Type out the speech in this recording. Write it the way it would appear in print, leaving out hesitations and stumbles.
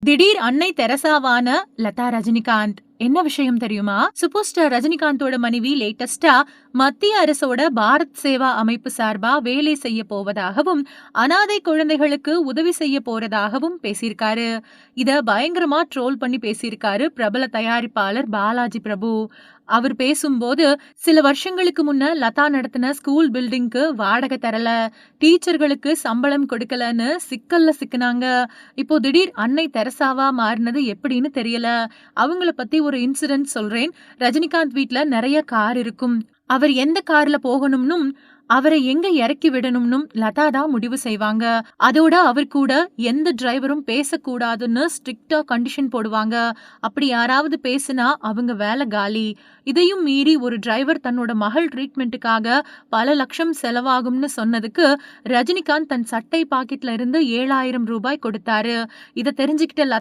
திடீர் அன்னை தெரசாவான லதா ரஜினிகாந்த். என்ன விஷயம் தெரியுமா? சூப்பர் ஸ்டார் ரஜினிகாந்தோட மனைவி லேட்டஸ்டா மத்திய அரசோட பாரத் சேவா அமைப்பு சார்பா வேலை செய்ய போவதாகவும், அனாதை குழந்தைகளுக்கு உதவி செய்ய போறதாகவும் பேசியிருக்காரு. இத பயங்கரமா ட்ரோல் பண்ணி பேசியிருக்காரு பிரபல தயாரிப்பாளர் பாலாஜி பிரபு. அவர் பேசும்போது, சில வருஷங்களுக்கு முன்ன லதா நடத்தின ஸ்கூல் பில்டிங்க்கு வாடகை தரல, டீச்சர்களுக்கு சம்பளம் கொடுக்கலன்னு சிக்கல்ல சிக்கினாங்க. இப்போ திடீர் அன்னை தெரசாவா மாறினது எப்படின்னு தெரியல. அவங்கள பத்தி ஒரு இன்சிடென்ட் சொல்றேன். ரஜினிகாந்த் வீட்ல நிறைய கார் இருக்கும். அவர் எந்த கார்ல போகணும்னும் அவரை எங்க இறக்கி விடணும்னும் லதா தான் முடிவு செய்வாங்க. அதோட அவர் கூட எந்த டிரைவரும் பேசக்கூடாதுன்னு ஸ்ட்ரிக்டா கண்டிஷன் போடுவாங்க. அப்படி யாராவது பேசினா அவங்க வேலை காலி. இதையும் மீறி ஒரு டிரைவர் தன்னோட மகள் ட்ரீட்மெண்ட்டுக்காக பல லட்சம் செலவாகும்னு சொன்னதுக்கு ரஜினிகாந்த் தன் சட்டை பாக்கெட்ல இருந்து 7,000 ரூபாய் கொடுத்தாரு. இதை தெரிஞ்சுக்கிட்ட